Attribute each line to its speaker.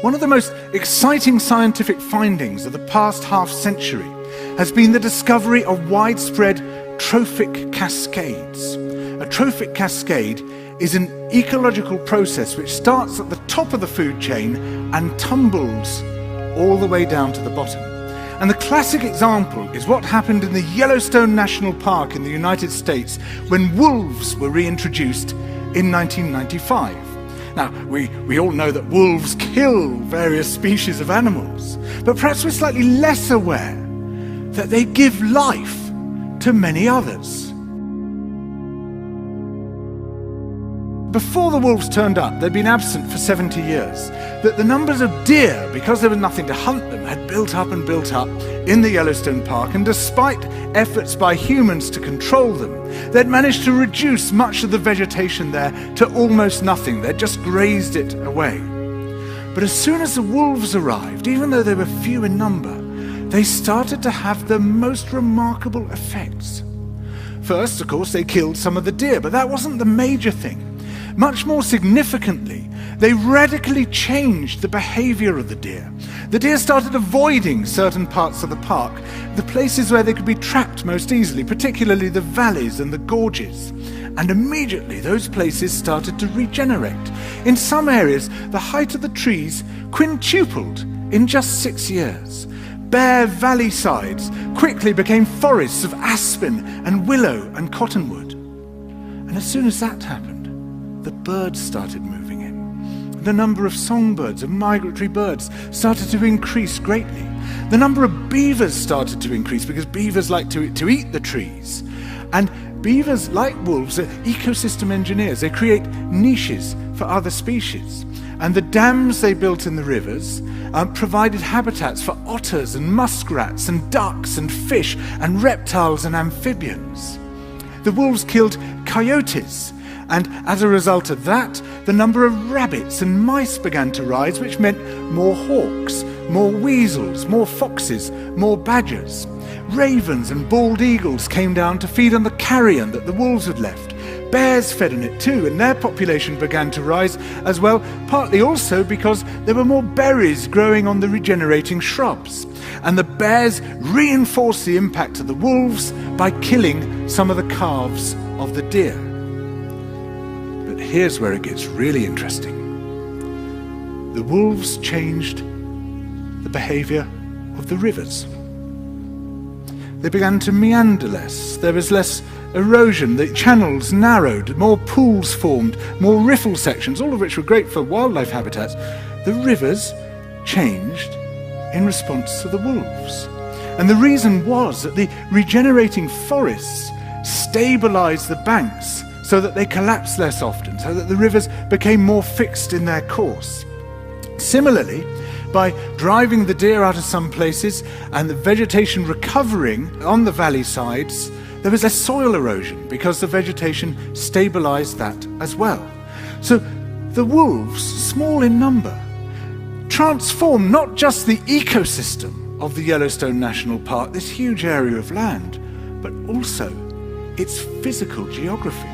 Speaker 1: One of the most exciting scientific findings of the past half-century has been the discovery of widespread trophic cascades. A trophic cascade is an ecological process which starts at the top of the food chain and tumbles all the way down to the bottom. And the classic example is what happened in the Yellowstone National Park in the United States when wolves were reintroduced in 1995. Now, we all know that wolves kill various species of animals, but perhaps we're slightly less aware that they give life to many others. Before the wolves turned up, they'd been absent for 70 years. That the numbers of deer, because there was nothing to hunt them, had built up in the Yellowstone Park, and despite efforts by humans to control them, they'd managed to reduce much of the vegetation there to almost nothing. They'd just grazed it away. But as soon as the wolves arrived, even though they were few in number, they started to have the most remarkable effects. First, of course, they killed some of the deer, but that wasn't the major thing. Much more significantly, they radically changed the behavior of the deer. The deer started avoiding certain parts of the park, the places where they could be trapped most easily, particularly the valleys and the gorges. And immediately those places started to regenerate. In some areas, the height of the trees quintupled in just 6 years. Bare valley sides quickly became forests of aspen and willow and cottonwood. And as soon as that happened, the birds started moving in. The number of songbirds and migratory birds started to increase greatly. The number of beavers started to increase because beavers like to eat the trees. And beavers, like wolves, are ecosystem engineers. They create niches for other species. And the dams they built in the rivers provided habitats for otters and muskrats and ducks and fish and reptiles and amphibians. The wolves killed coyotes, and as a result of that, the number of rabbits and mice began to rise, which meant more hawks, more weasels, more foxes, more badgers. Ravens and bald eagles came down to feed on the carrion that the wolves had left. Bears fed on it too, and their population began to rise as well, partly also because there were more berries growing on the regenerating shrubs. And the bears reinforced the impact of the wolves by killing some of the calves of the deer. But here's where it gets really interesting. The wolves changed the behavior of the rivers. They began to meander less. There was less erosion. The channels narrowed, more pools formed, more riffle sections, all of which were great for wildlife habitats. The rivers changed in response to the wolves. And the reason was that the regenerating forests stabilized the banks so that they collapsed less often, so that the rivers became more fixed in their course. Similarly, by driving the deer out of some places and the vegetation recovering on the valley sides, there was less soil erosion because the vegetation stabilized that as well. So the wolves, small in number, transformed not just the ecosystem of the Yellowstone National Park, this huge area of land, but also its physical geography.